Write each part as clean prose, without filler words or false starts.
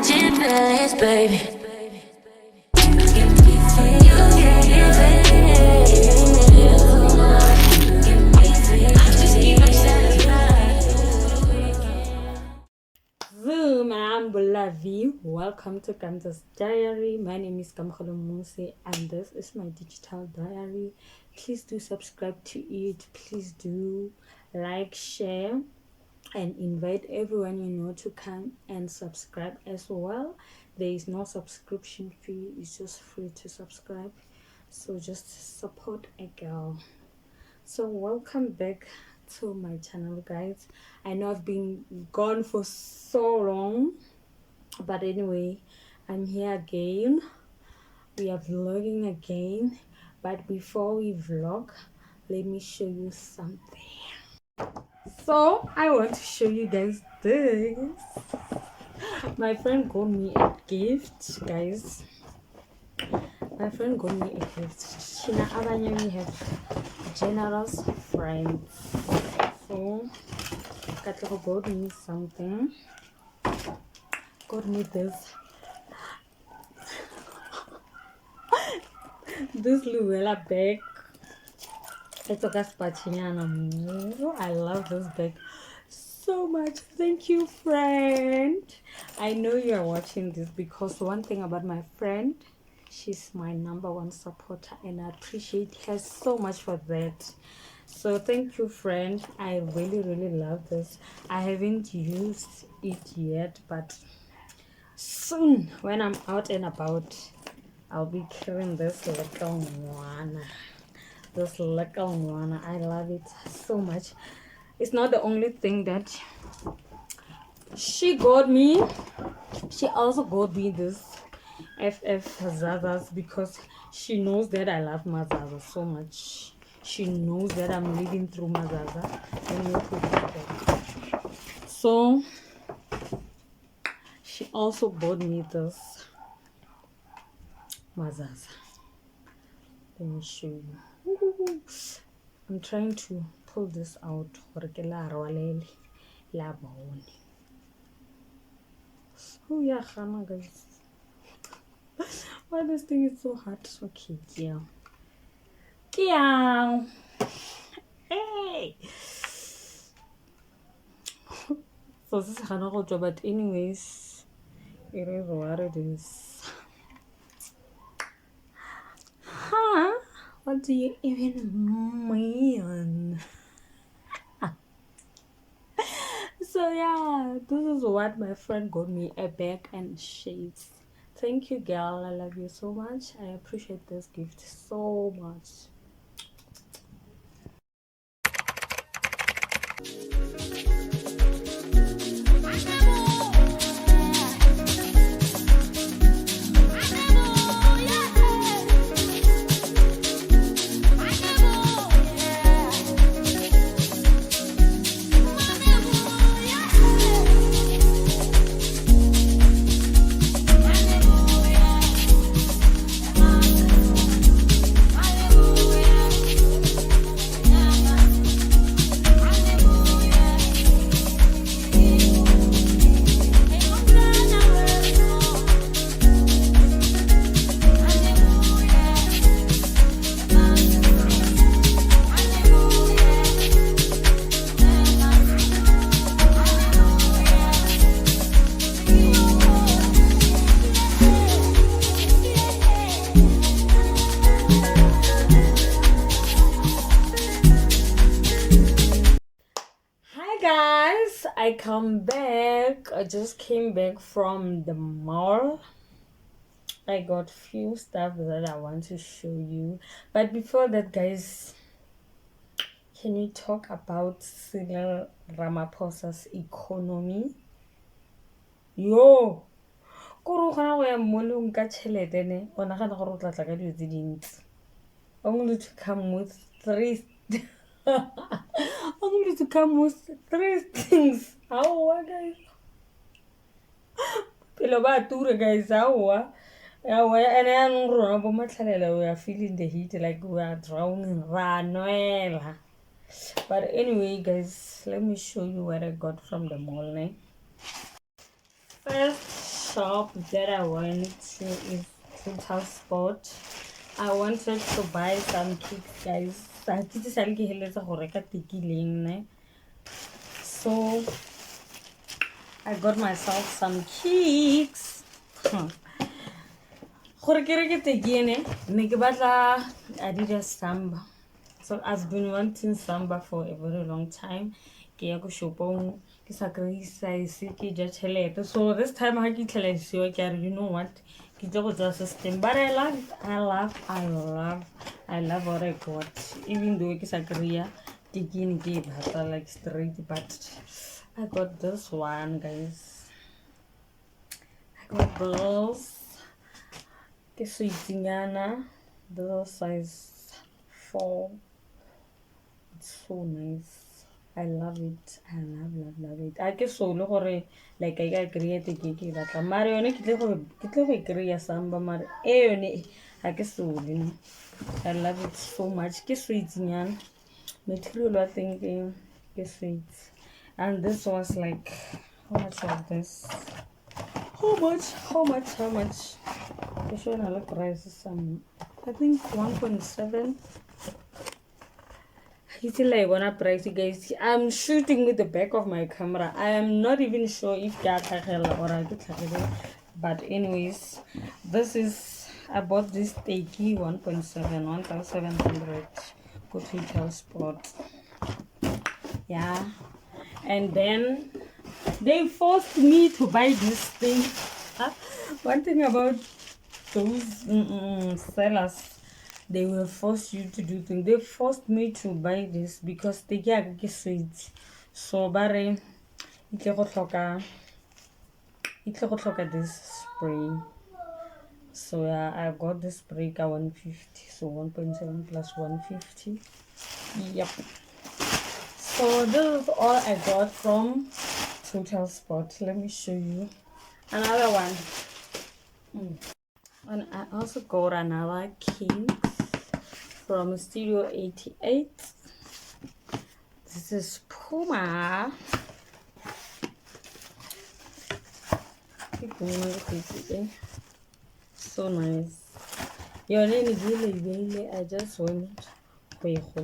catching feelings, baby. Welcome to KAMZA'S diary. My name is Musi and this is my digital diary. Please do subscribe to it. Please do like, share, and invite everyone you know to come and subscribe as well. There is no subscription fee, it's just free to subscribe, so just support a girl. So welcome back to my channel, guys. I know I've been gone for so long, but anyway, I'm here again. We are vlogging again, but before we vlog, let me show you something. So I want to show you guys this. My friend got me a gift, guys. My friend got me a gift. Shina abanye, we have generous friends. So Katlego got me something. Got me this Luella bag. It's a Gaspachiniana. I love this bag so much. Thank you, friend. I know you are watching this because one thing about my friend, she's my #1 supporter and I appreciate her so much for that. So thank you, friend. I really love this. I haven't used it yet, but soon when I'm out and about, I'll be carrying this little one. I love it so much. It's not the only thing that she got me. She also got me this KAMZA'S because she knows that I love Mazaza so much. She knows that I'm living through Mazaza. Let me put it back. So she also bought me this Mazaza. Let me show you. I'm trying to pull this out. Oh yeah, guys. Why this thing is so hard? Okay, yeah. Hey. So this is Hanagojo, but anyways, it is what it is. Huh? What do you even mean? So yeah, this is what my friend got me, a bag and shades. Thank you, girl. I love you so much. I appreciate this gift so much. I come back. I just came back from the mall. I got few stuff that I want to show you, but before that, guys, can we talk about Cyril Ramaphosa's economy? Yo, koro gona go ya molong ka tšhelete ne o nagana gore o tla tla ka dilo tse dintsi. Only to come with three only to come with 3 things. How guys? Pelo ba tura, guys. How? And I know we are feeling the heat like we are drowning. But anyway, guys, let me show you what I got from the mall. First, shop that I went to is Total Sport. I wanted to buy some cakes, guys. So I got myself some cakes. Gore ke reke tekene ne ke batla Adidas Samba. So I've been wanting Samba for a very long time. Ke ya go shopong ke sa kry size ke ja tšhelete. So this time ha ke tlhalasiwa ke re, you know what, ke tlo go tsa system, but I love what I got, even though ke sa kry tekene ke e batla like straight, but I got this one, guys. I got this. Ke sweetinyana, the size 4. It's so nice. I love it. I love it. I ke solo gore like I create ke batla mare yone ke tle go kry Samba mare yone ha ke solo, you know. I love it so much. Ke sweetinyana, material I think ke sweet, and this was like, how much was this? How much? The show and the price is some, I think 1.7. It's like gonna price, guys. I'm shooting with the back of my camera. I am not even sure if that or I get, but anyways, this is, I bought this Takey 1.7, 1,700 for Total Sport. Yeah, and then they forced me to buy this thing. One thing about those sellers, they will force you to do things. They forced me to buy this because they get sweet. So bare itle go tlhoka this spray. So yeah, I got this spray at 150. So 1.7 plus 150. Yep. So this is all I got from Total Sport. Let me show you another one. And I also got another cake from Studio 88. This is Puma. So nice. Your name is really, I just went last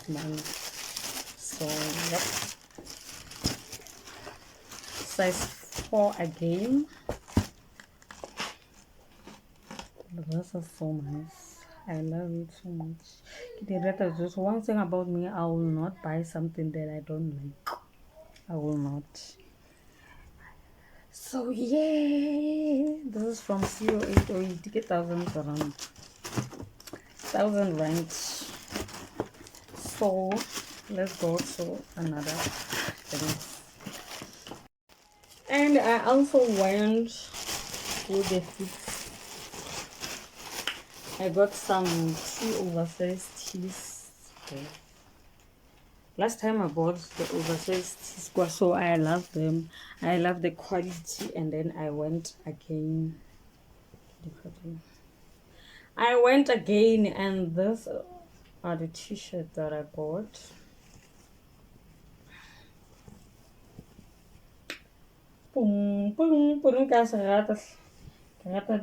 month. So yep. Size 4 again. This is so nice. I love it so much. Just one thing about me, I will not buy something that I don't like. I will not. So yeah, this is from 0808. Get 1,000 rand. 1,000 rand. So let's go to another thing. And I also went to the food. I got some 2 oversized teas. Okay. Last time I bought the oversized teas, so I love them. I love the quality, and then I went again. And these are the t-shirts that I bought.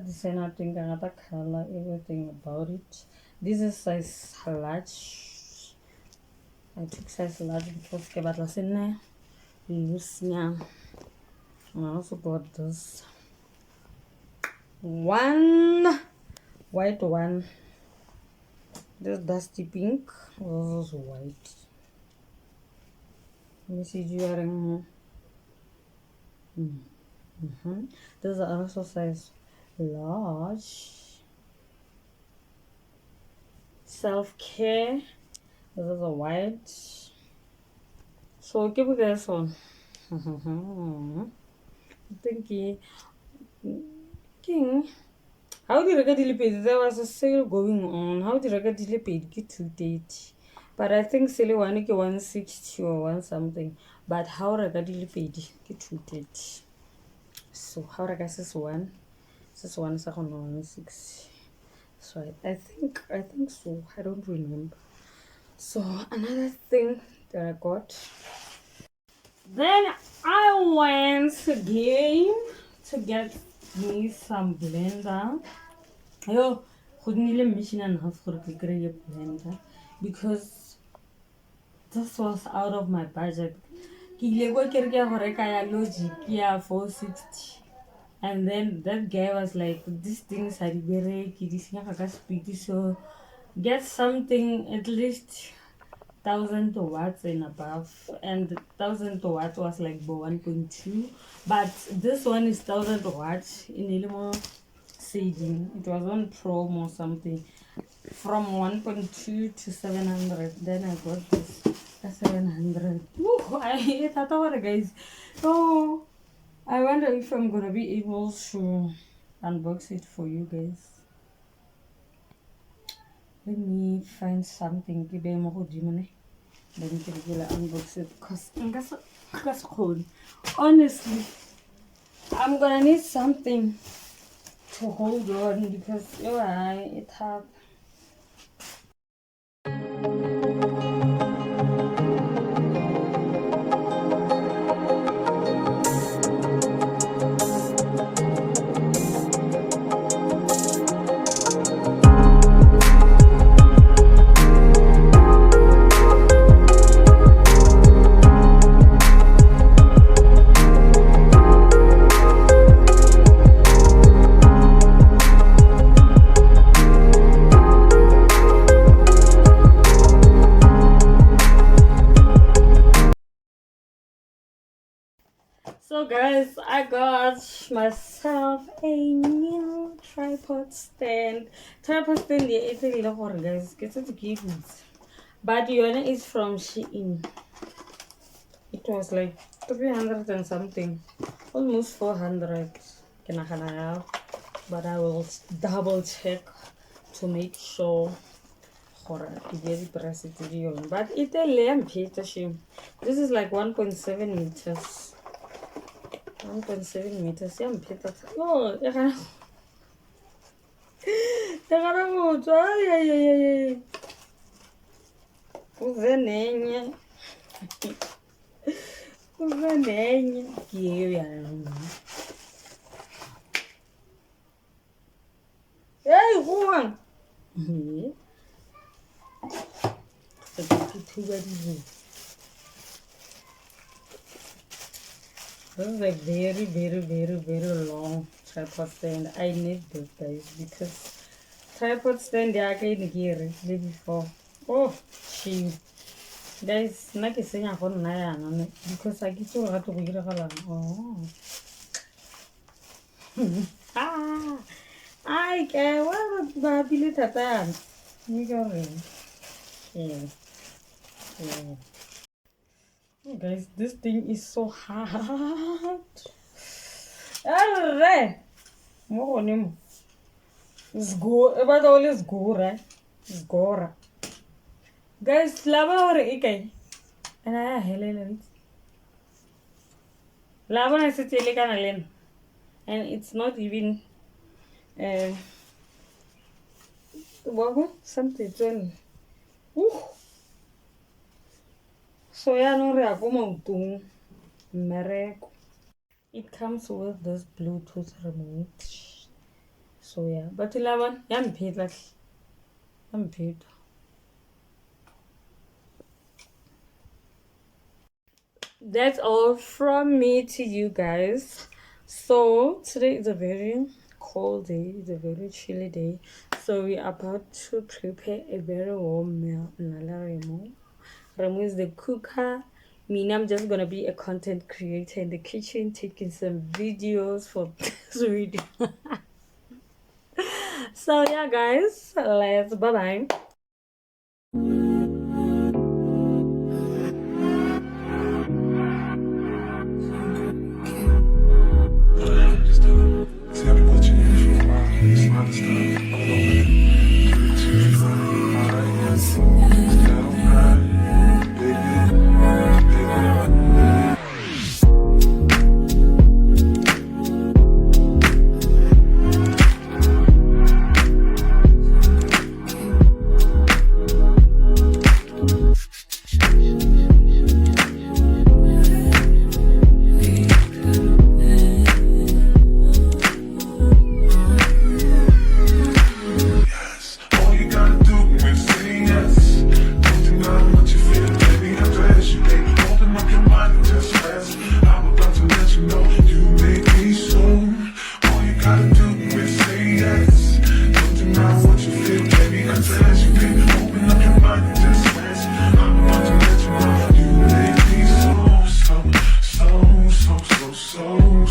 Design, I think another color, everything about it. This is size large. I took size large because ke batla se nne loose nyana. I also bought this one white one. This dusty pink. This is white. Let me see you wearing. This is also size large. Self-care. This is a white. So give me this one. Thank King. How did I get the page? There was a sale going on. How did I get the page? Get 230. But I think sale one ke 160 or 1 something. But how I got the page? Get 230. So how I got this one? This one is 160. So I think so. I don't remember. So another thing that I got, Then I went again to get me some blender. Yo, go nnile mission and half gore ke kry a blender because this was out of my budget. Ke ile go ke re ke ya go reka ya Logic ya 460. And then that guy was like, these things are very speedy, so get something at least 1,000 watts and above. And 1,000 watts was like 1.2, but this one is 1,000 watts in Ilimo saving. It was on promo or something from 1.2 to 700. Then I got this at 700. Woo, I thought, guys. Oh. I wonder if I'm gonna be able to unbox it for you guys. Let me find something. Then unbox it because honestly, I'm gonna need something to hold on because it's hard. So guys, I got myself a new tripod stand. Tripod stand, yeah, it's a little hard, guys. Get it to give it. But the one is from Shein. It was like 300 and something, almost 400. Can I have? But I will double check to make sure. Very pressed. But it's a lamp. This is like 1.7 meters. 1.7 meters. Yeah, oh, I gotta go. Uzenenye. Uzenenye. Hey, Juan. This is like very long tripod stand. I need this, guys, because tripod stand they are getting here before. Oh, she guys, na ke senya go nna yana because I get to rata go ira galang. Oh. I can what ba bile tatan. Ni go re. Yeah. Oh, guys, this thing is so hard. Arre! Mo nim. Sgo, but always go, right? Sgora. Guys, lava or ikay. And I hello. Lava na sa tele kanalen. And it's not even something done. So yeah, no re ako mautong mereko. It comes with this Bluetooth remote. So yeah, but 11, I'm paid. That's all from me to you guys. So today is a very cold day. It's a very chilly day. So we are about to prepare a very warm meal. Remo is the cooker. I'm just gonna be a content creator in the kitchen, taking some videos for this video. So yeah, guys, let's bye.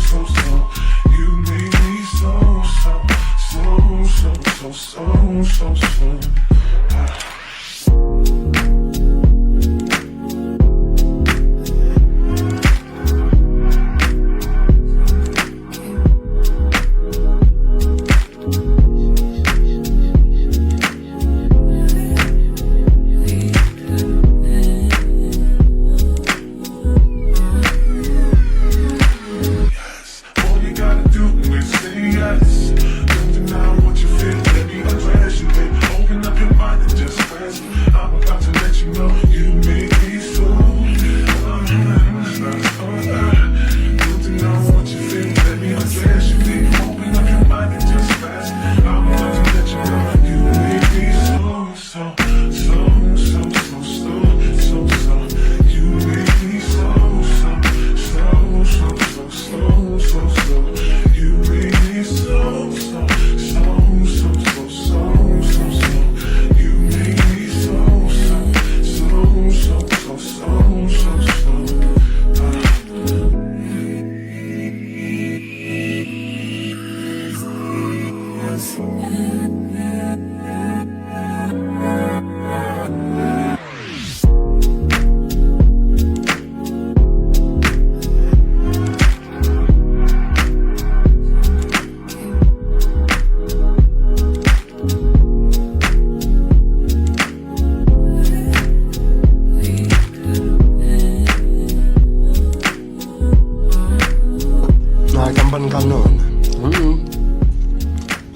so, so. You make me so, so, so, so, so, so, so, so. All you gotta do is say yes. Don't deny what you feel, let me undress you, babe. Open up your mind and just rest. I'm about to let you know you make me so. Don't deny what you feel, let me undress you, babe. Open up your mind and just rest. I'm about to let you know you make me so, so, so, so, so, so, so, so. You make me so, so, so, so, so, so, so, so. You make me so, so, so, so, so, so, so, so. You make me so, so, so, so, so, so, so, so. Ngakampani kanona.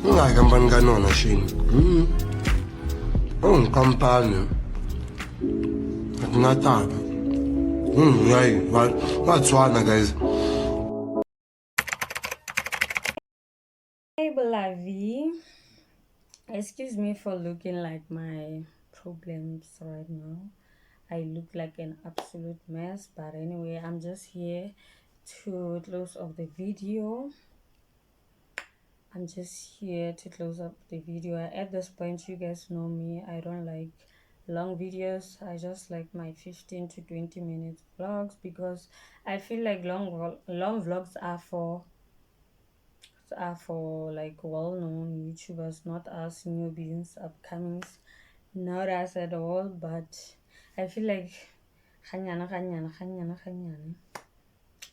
Ngakampani kanona shini. Ngikampani. Akunataba. Hayi, batswana guys. Hey, Beloved. Excuse me for looking like my problems right now. I look like an absolute mess, but anyway, I'm just here to close off the video. I'm just here to close up the video. At this point, you guys know me. I don't like long videos. I just like my 15 to 20 minutes vlogs because I feel like long vlogs are for like well-known YouTubers, not us newbies, upcomings, not us at all. But I feel like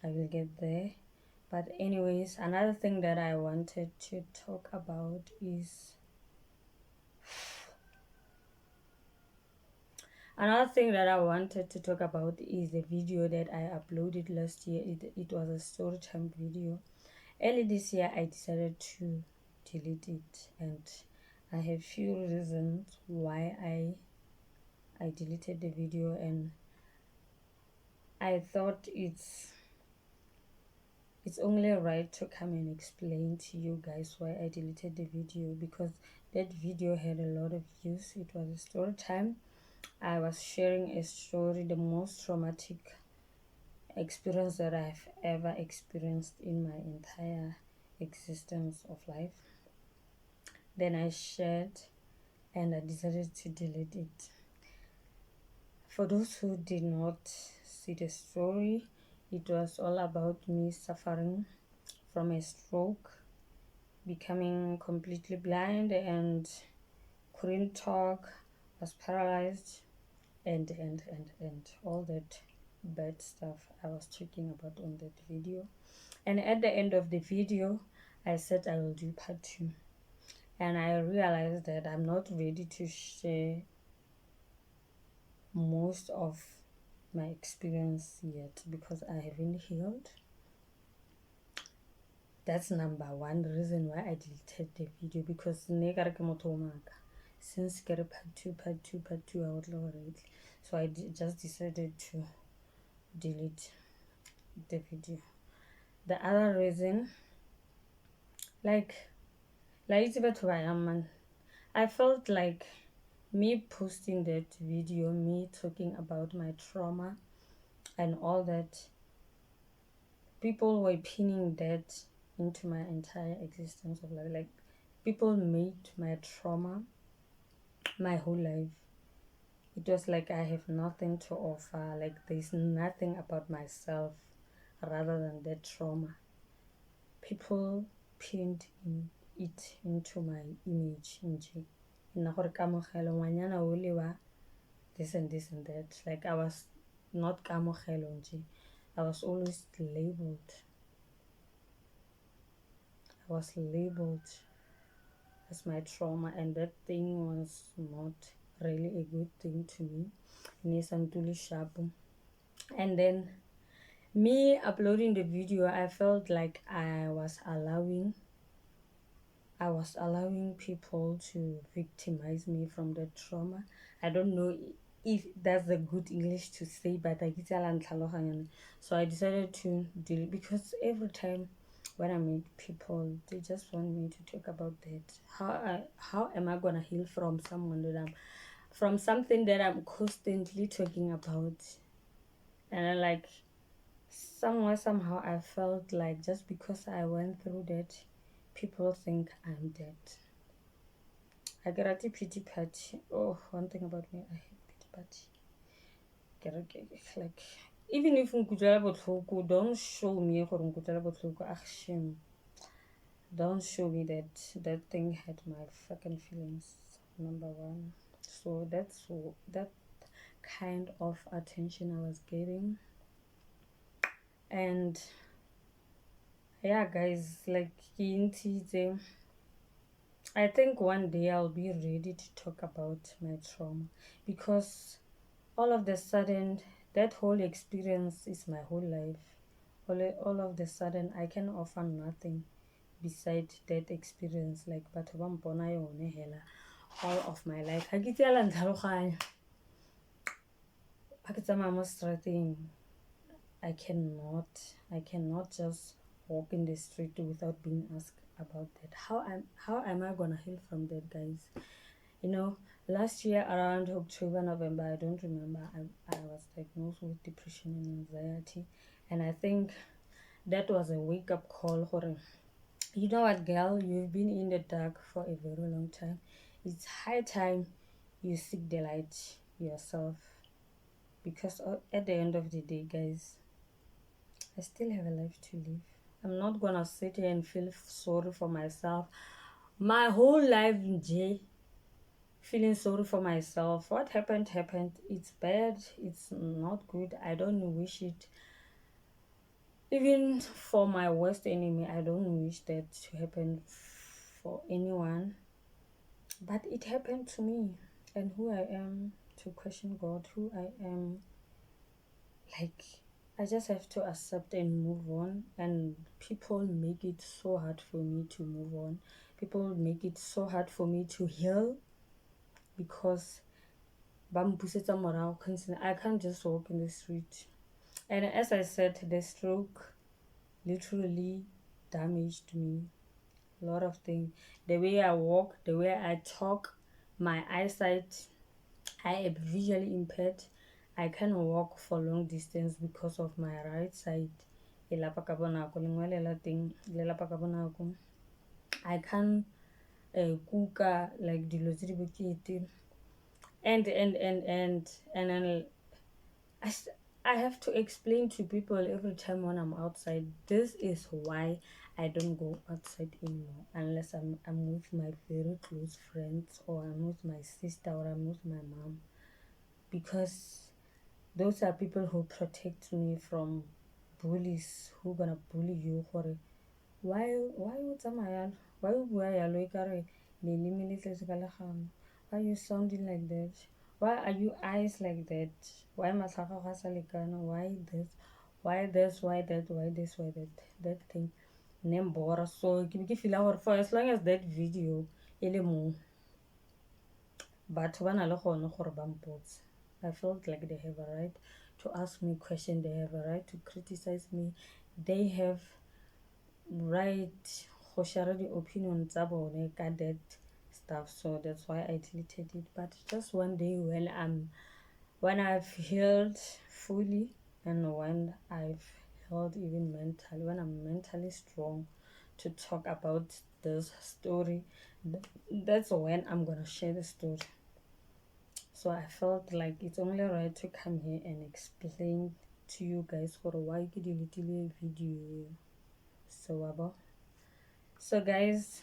I will get there. But anyways, another thing that I wanted to talk about is the video that I uploaded last year. It was a story time video. Early this year I decided to delete it, and I have few reasons why I deleted the video, and I thought it's only right to come and explain to you guys why I deleted the video, because that video had a lot of views. It was a story time. I was sharing a story, the most traumatic experience that I've ever experienced in my entire existence of life. Then I shared and I decided to delete it. For those who did not see the story, it was all about me suffering from a stroke, becoming completely blind and couldn't talk, was paralyzed, and all that bad stuff I was talking about on that video. And at the end of the video, I said I will do part 2, and I realized that I'm not ready to share most of my experience yet because I haven't healed. That's number one reason why I deleted the video, because since get a part two, I would love it. So I just decided to delete the video. The other reason, like it's better man. I felt like me posting that video, me talking about my trauma and all that, people were pinning that into my entire existence of life. Like, people made my trauma my whole life. It was like I have nothing to offer, like there's nothing about myself rather than that trauma. people pinned it into my image nje nna gore kamogelo ngwanyana o le wa this and this and that. Like I was not kamogelo nje, I was always labeled. I was labeled as my trauma, and that thing was not really a good thing to me. Nesantuli sharp. And then me uploading the video, I felt like I was allowing people to victimize me from the trauma. I don't know if that's a good English to say, but I get so I decided to delete, because every time when I meet people, they just want me to talk about that. How am I gonna heal from from something that I'm constantly talking about? And then, like, somehow I felt like just because I went through that, people think I'm dead. I get a pity party. Oh, one thing about me, I hate pity party. Like, even if nkutlwela botlhoko, don't show me gore nkutlwela botlhoko. Shame. Don't show me that thing hurt my fucking feelings. Number one. So that kind of attention I was getting. And yeah, guys, like, I think one day I'll be ready to talk about my trauma, because all of the sudden that whole experience is my whole life. All of the sudden I can offer nothing beside that experience. Like, batho ba mpona yone hela all of my life. Ha ke tsela ntlhaloganya ha ke tsamaya mo strateng, I cannot just walk in the street without being asked about that. How am I gonna heal from that, guys? You know, last year around October, November, I don't remember, I was diagnosed with depression and anxiety. And I think that was a wake-up call. You know what, girl, you've been in the dark for a very long time. It's high time you seek the light yourself, because at the end of the day, guys, I still have a life to live. I'm not gonna sit here and feel sorry for myself my whole life, Jay. Feeling sorry for myself. What happened. It's bad, it's not good. I don't wish it, even for my worst enemy. I don't wish that to happen for anyone, but it happened to me. And who I am to question God, who I am, like, I just have to accept and move on. And people make it so hard for me to move on. People make it so hard for me to heal, because I can't just walk in the street. And as I said, the stroke literally damaged me. A lot of things. The way I walk, the way I talk, my eyesight. I am visually impaired. I can walk for long distance because of my right side. I can kuka like dilo tse di bokete. And then I have to explain to people every time when I'm outside. This is why I don't go outside anymore, unless I'm with my very close friends, or I'm with my sister, or I'm with my mom, because those are people who protect me from bullies who gonna bully you. Why you tsamaya, why you bua yalo ekare leleme le tletse ka legano? Why are you sounding like that? Why are you eyes like that? Why matlhaga ga sa lekana? Why this? Why this? Why that? Why this? Why that thing? Nembora. So ke feel gore for as long as that video e le mo, batho ba na le gone gore ba mpotse. I felt like they have a right to ask me questions. They have a right to criticize me. They have right go share the opinion tsa bone ka that stuff. So that's why I deleted it. But just one day when I've healed fully, and when I've healed even mentally, when I'm mentally strong to talk about this story, that's when I'm gonna share the story. So I felt like it's only right to come here and explain to you guys for why I deleted the video. So about So guys,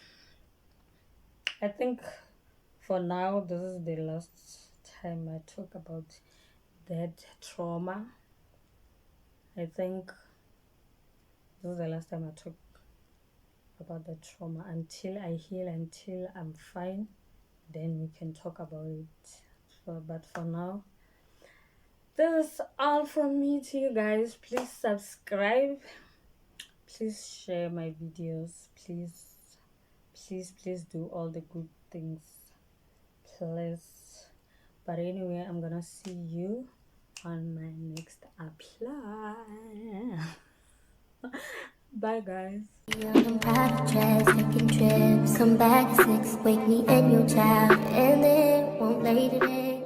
I think for now this is the last time I talk about that trauma. I think this is the last time I talk about the trauma until I heal, until I'm fine, then we can talk about it. But for now, this is all from me to you guys. Please subscribe, please share my videos, please do all the good things, please. But anyway, I'm gonna see you on my next apply. Bye guys. Young private jets, taking trips. Come back at 6, wake me and your child, and it won't lay today.